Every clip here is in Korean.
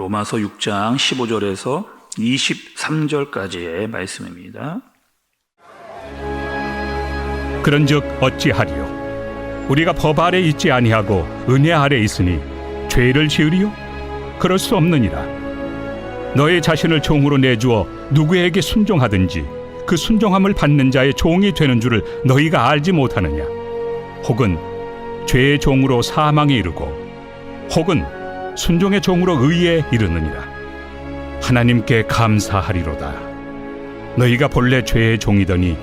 로마서 6장 15절에서 23절까지의 말씀입니다. 그런즉 어찌하리요? 우리가 법 아래 있지 아니하고 은혜 아래 있으니 죄를 지으리요? 그럴 수 없느니라. 너의 자신을 종으로 내주어 누구에게 순종하든지 그 순종함을 받는 자의 종이 되는 줄을 너희가 알지 못하느냐? 혹은 죄의 종으로 사망에 이르고 혹은 순종의 종으로 의에 이르느니라. 하나님께 감사하리로다. 너희가 본래 죄의 종이더니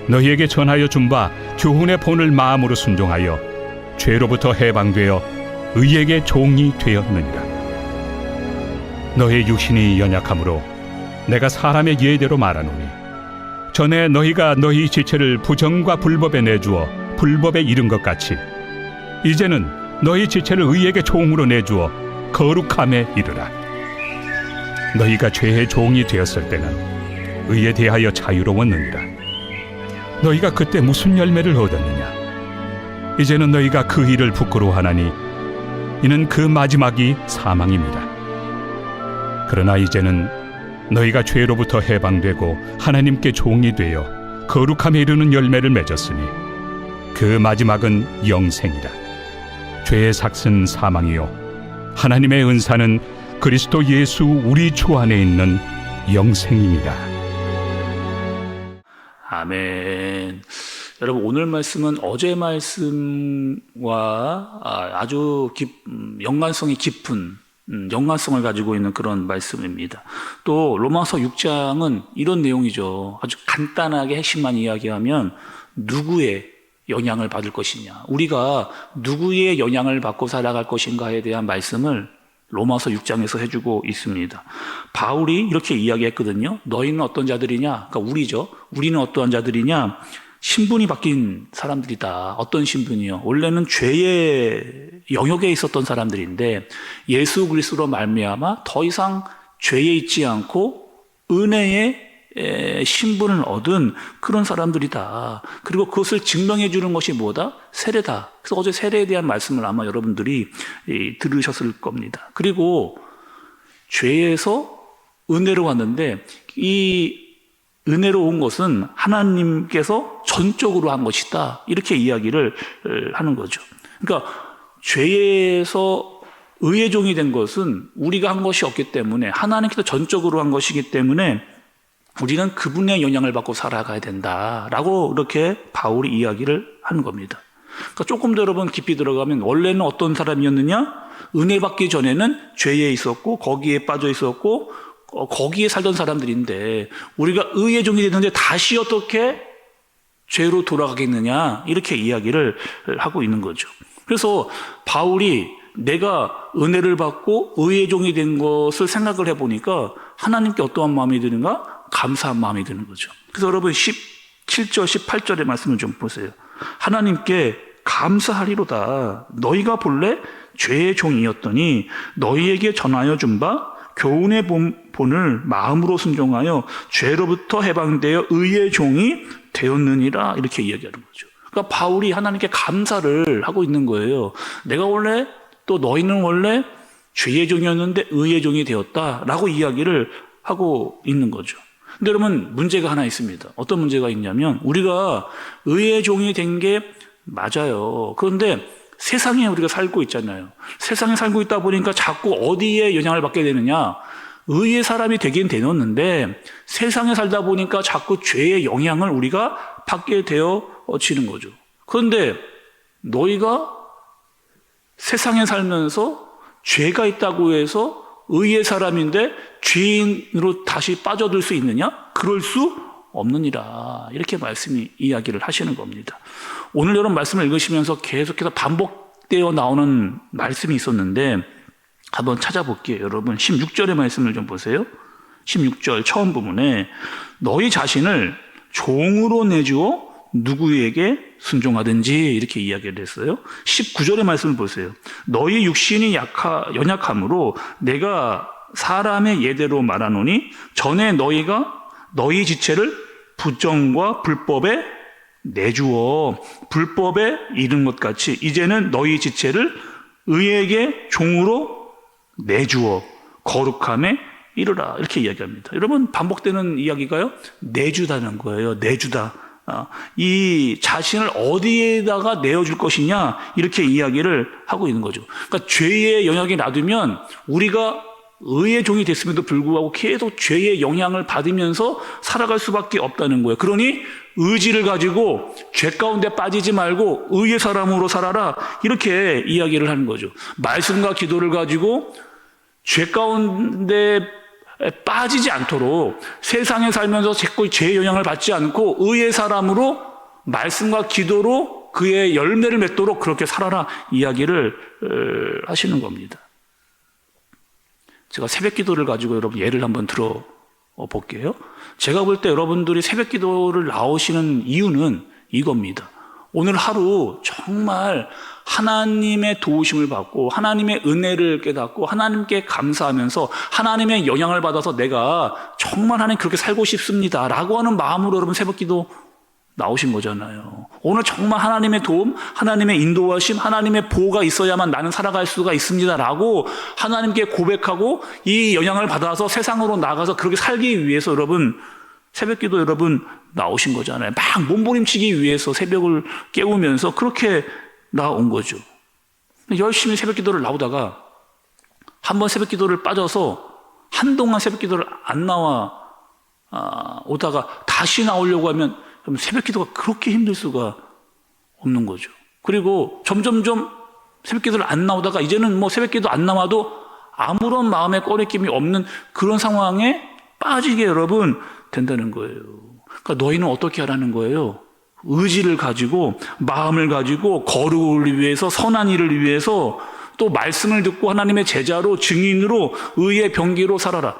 너희에게 전하여 준 바 교훈의 본을 마음으로 순종하여 죄로부터 해방되어 의에게 종이 되었느니라. 너희 육신이 연약함으로 내가 사람의 예대로 말하노니 전에 너희가 너희 지체를 부정과 불법에 내주어 불법에 이른 것 같이 이제는 너희 지체를 의에게 종으로 내주어 거룩함에 이르라. 너희가 죄의 종이 되었을 때는 의에 대하여 자유로웠느니라. 너희가 그때 무슨 열매를 얻었느냐? 이제는 너희가 그 일을 부끄러워하나니 이는 그 마지막이 사망입니다. 그러나 이제는 너희가 죄로부터 해방되고 하나님께 종이 되어 거룩함에 이르는 열매를 맺었으니 그 마지막은 영생이라. 죄의 삭은 사망이요 하나님의 은사는 그리스도 예수 우리 주 안에 있는 영생입니다. 아멘. 여러분, 오늘 말씀은 어제 말씀과 아주 연관성이 깊은 연관성을 가지고 있는 그런 말씀입니다. 또 로마서 6장은 이런 내용이죠. 아주 간단하게 핵심만 이야기하면 누구의 영향을 받을 것이냐, 우리가 누구의 영향을 받고 살아갈 것인가에 대한 말씀을 로마서 6장에서 해주고 있습니다. 바울이 이렇게 이야기했거든요. 너희는 어떤 자들이냐? 그러니까 우리죠. 우리는 어떠한 자들이냐? 신분이 바뀐 사람들이다. 어떤 신분이요? 원래는 죄의 영역에 있었던 사람들인데 예수 그리스도로 말미암아 더 이상 죄에 있지 않고 은혜의 신분을 얻은 그런 사람들이다. 그리고 그것을 증명해 주는 것이 뭐다? 세례다. 그래서 어제 세례에 대한 말씀을 아마 여러분들이 들으셨을 겁니다. 그리고 죄에서 은혜로 왔는데 이 은혜로 온 것은 하나님께서 전적으로 한 것이다. 이렇게 이야기를 하는 거죠. 그러니까 죄에서 의의 종이 된 것은 우리가 한 것이 없기 때문에 하나님께서 전적으로 한 것이기 때문에 우리는 그분의 영향을 받고 살아가야 된다라고 이렇게 바울이 이야기를 하는 겁니다. 그러니까 조금 더 여러분 깊이 들어가면 원래는 어떤 사람이었느냐? 은혜 받기 전에는 죄에 있었고 거기에 빠져 있었고 거기에 살던 사람들인데 우리가 의의 종이 됐는데 다시 어떻게 죄로 돌아가겠느냐? 이렇게 이야기를 하고 있는 거죠. 그래서 바울이 내가 은혜를 받고 의의 종이 된 것을 생각을 해보니까 하나님께 어떠한 마음이 드는가? 감사한 마음이 드는 거죠. 그래서 여러분 17절, 18절의 말씀을 좀 보세요. 하나님께 감사하리로다. 너희가 본래 죄의 종이었더니 너희에게 전하여 준 바 교훈의 본을 마음으로 순종하여 죄로부터 해방되어 의의 종이 되었느니라. 이렇게 이야기하는 거죠. 그러니까 바울이 하나님께 감사를 하고 있는 거예요. 내가 원래 또 너희는 원래 죄의 종이었는데 의의 종이 되었다라고 이야기를 하고 있는 거죠. 근데 여러분 문제가 하나 있습니다. 어떤 문제가 있냐면 우리가 의의 종이 된 게 맞아요. 그런데 세상에 우리가 살고 있잖아요. 세상에 살고 있다 보니까 자꾸 어디에 영향을 받게 되느냐? 의의 사람이 되긴 되었는데 세상에 살다 보니까 자꾸 죄의 영향을 우리가 받게 되어지는 거죠. 그런데 너희가 세상에 살면서 죄가 있다고 해서 의의 사람인데 죄인으로 다시 빠져들 수 있느냐? 그럴 수 없느니라. 이렇게 말씀이 이야기를 하시는 겁니다. 오늘 여러분 말씀을 읽으시면서 계속해서 반복되어 나오는 말씀이 있었는데 한번 찾아볼게요. 여러분 16절의 말씀을 좀 보세요. 16절 처음 부분에 너희 자신을 종으로 내주어 누구에게 순종하든지 이렇게 이야기를 했어요. 19절의 말씀을 보세요. 너희 육신이 연약함으로 내가 사람의 예대로 말하노니 전에 너희가 너희 지체를 부정과 불법에 내주어 불법에 이른 것 같이 이제는 너희 지체를 의에게 종으로 내주어 거룩함에 이르라 이렇게 이야기합니다. 여러분 반복되는 이야기가요. 내주다는 거예요. 내주다. 이 자신을 어디에다가 내어줄 것이냐 이렇게 이야기를 하고 있는 거죠. 그러니까 죄의 영향이 놔두면 우리가 의의 종이 됐음에도 불구하고 계속 죄의 영향을 받으면서 살아갈 수밖에 없다는 거예요. 그러니 의지를 가지고 죄 가운데 빠지지 말고 의의 사람으로 살아라 이렇게 이야기를 하는 거죠. 말씀과 기도를 가지고 죄 가운데 빠지지 않도록 세상에 살면서 자꾸 죄의 영향을 받지 않고 의의 사람으로 말씀과 기도로 그의 열매를 맺도록 그렇게 살아라 이야기를 하시는 겁니다. 제가 새벽 기도를 가지고 여러분 예를 한번 들어 볼게요. 제가 볼 때 여러분들이 새벽 기도를 나오시는 이유는 이겁니다. 오늘 하루 정말 하나님의 도우심을 받고 하나님의 은혜를 깨닫고 하나님께 감사하면서 하나님의 영향을 받아서 내가 정말 하나님 그렇게 살고 싶습니다 라고 하는 마음으로 여러분 새벽 기도 나오신 거잖아요. 오늘 정말 하나님의 도움, 하나님의 인도하심, 하나님의 보호가 있어야만 나는 살아갈 수가 있습니다 라고 하나님께 고백하고 이 영향을 받아서 세상으로 나가서 그렇게 살기 위해서 여러분 새벽 기도 여러분 나오신 거잖아요. 막 몸부림치기 위해서 새벽을 깨우면서 그렇게 나온 거죠. 열심히 새벽 기도를 나오다가 한번 새벽 기도를 빠져서 한동안 새벽 기도를 안 나와 오다가 다시 나오려고 하면 그럼 새벽 기도가 그렇게 힘들 수가 없는 거죠. 그리고 점점점 새벽 기도를 안 나오다가 이제는 뭐 새벽 기도 안 나와도 아무런 마음의 꺼리낌이 없는 그런 상황에 빠지게 여러분 된다는 거예요. 그러니까 너희는 어떻게 하라는 거예요? 의지를 가지고 마음을 가지고 거룩을 위해서 선한 일을 위해서 또 말씀을 듣고 하나님의 제자로 증인으로 의의 병기로 살아라.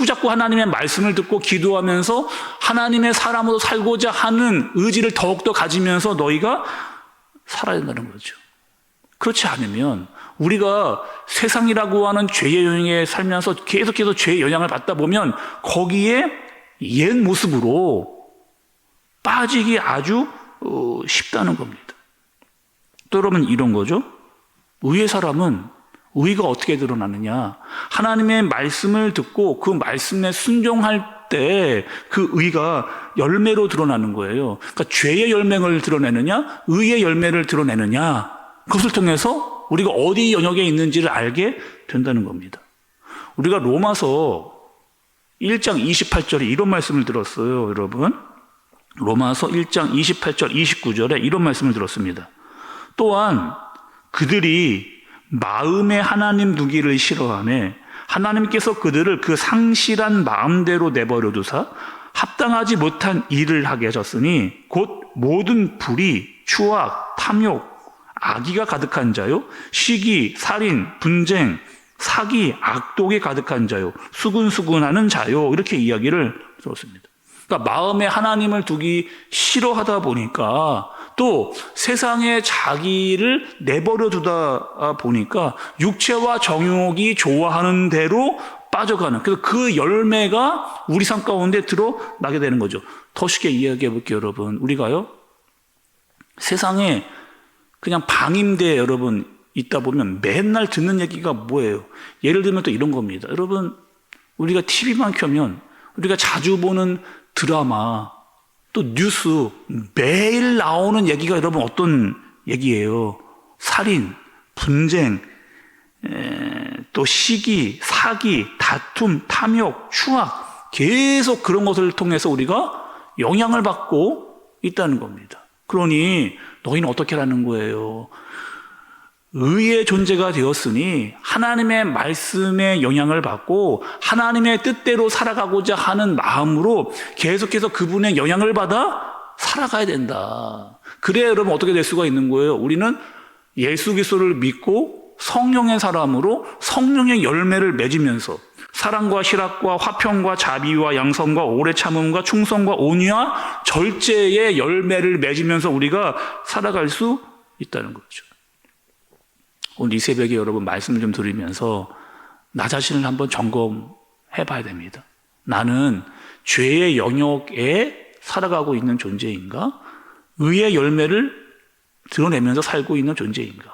자꾸 하나님의 말씀을 듣고 기도하면서 하나님의 사람으로 살고자 하는 의지를 더욱더 가지면서 너희가 살아야 된다는 거죠. 그렇지 않으면 우리가 세상이라고 하는 죄의 영향에 살면서 계속해서 죄의 영향을 받다 보면 거기에 옛 모습으로 빠지기 아주 쉽다는 겁니다. 또 여러분 이런 거죠. 의의 사람은 의가 어떻게 드러나느냐. 하나님의 말씀을 듣고 그 말씀에 순종할 때 그 의가 열매로 드러나는 거예요. 그러니까 죄의 열매를 드러내느냐 의의 열매를 드러내느냐 그것을 통해서 우리가 어디 영역에 있는지를 알게 된다는 겁니다. 우리가 로마서 1장 28절에 이런 말씀을 들었어요. 여러분 로마서 1장 28절 29절에 이런 말씀을 들었습니다. 또한 그들이 마음에 하나님 두기를 싫어하며 하나님께서 그들을 그 상실한 마음대로 내버려 두사 합당하지 못한 일을 하게 하셨으니 곧 모든 불의, 추악, 탐욕, 악의가 가득한 자요 시기, 살인, 분쟁, 사기, 악독이 가득한 자요 수근수근하는 자요 이렇게 이야기를 들었습니다. 그러니까 마음에 하나님을 두기 싫어하다 보니까 또 세상에 자기를 내버려 두다 보니까 육체와 정욕이 좋아하는 대로 빠져가는 그래서 그 열매가 우리 삶 가운데 드러나게 되는 거죠. 더 쉽게 이야기해 볼게요. 여러분 우리가요 세상에 그냥 방임대에 여러분 있다 보면 맨날 듣는 얘기가 뭐예요? 예를 들면 또 이런 겁니다. 여러분 우리가 TV만 켜면 우리가 자주 보는 드라마 또 뉴스 매일 나오는 얘기가 여러분 어떤 얘기예요? 살인, 분쟁, 또 시기, 사기, 다툼, 탐욕, 추악 계속 그런 것을 통해서 우리가 영향을 받고 있다는 겁니다. 그러니 너희는 어떻게 하라는 거예요? 의의 존재가 되었으니 하나님의 말씀에 영향을 받고 하나님의 뜻대로 살아가고자 하는 마음으로 계속해서 그분의 영향을 받아 살아가야 된다. 그래야 여러분 어떻게 될 수가 있는 거예요? 우리는 예수 그리스도를 믿고 성령의 사람으로 성령의 열매를 맺으면서 사랑과 실학과 화평과 자비와 양성과 오래 참음과 충성과 온유와 절제의 열매를 맺으면서 우리가 살아갈 수 있다는 거죠. 오늘 이 새벽에 여러분 말씀을 좀 들으면서 나 자신을 한번 점검해 봐야 됩니다. 나는 죄의 영역에 살아가고 있는 존재인가? 의의 열매를 드러내면서 살고 있는 존재인가?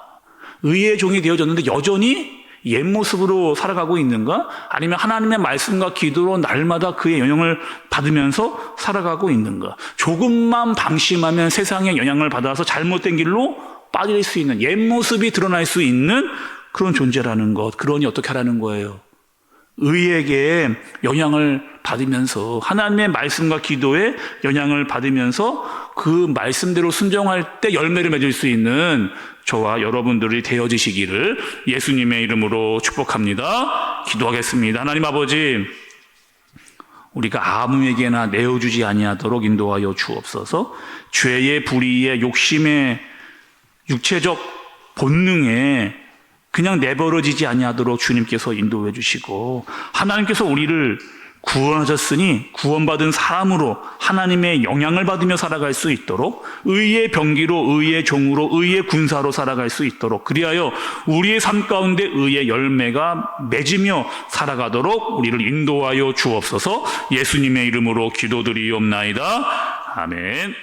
의의 종이 되어졌는데 여전히 옛 모습으로 살아가고 있는가? 아니면 하나님의 말씀과 기도로 날마다 그의 영향을 받으면서 살아가고 있는가? 조금만 방심하면 세상의 영향을 받아서 잘못된 길로 빠질 수 있는 옛 모습이 드러날 수 있는 그런 존재라는 것. 그러니 어떻게 하라는 거예요? 의에게 영향을 받으면서 하나님의 말씀과 기도에 영향을 받으면서 그 말씀대로 순종할 때 열매를 맺을 수 있는 저와 여러분들이 되어지시기를 예수님의 이름으로 축복합니다. 기도하겠습니다. 하나님 아버지, 우리가 아무에게나 내어주지 아니하도록 인도하여 주옵소서. 죄의 불의의 욕심의 육체적 본능에 그냥 내버려지지 아니하도록 주님께서 인도해 주시고, 하나님께서 우리를 구원하셨으니 구원받은 사람으로 하나님의 영향을 받으며 살아갈 수 있도록, 의의 병기로, 의의 종으로, 의의 군사로 살아갈 수 있도록, 그리하여 우리의 삶 가운데 의의 열매가 맺으며 살아가도록 우리를 인도하여 주옵소서. 예수님의 이름으로 기도드리옵나이다. 아멘.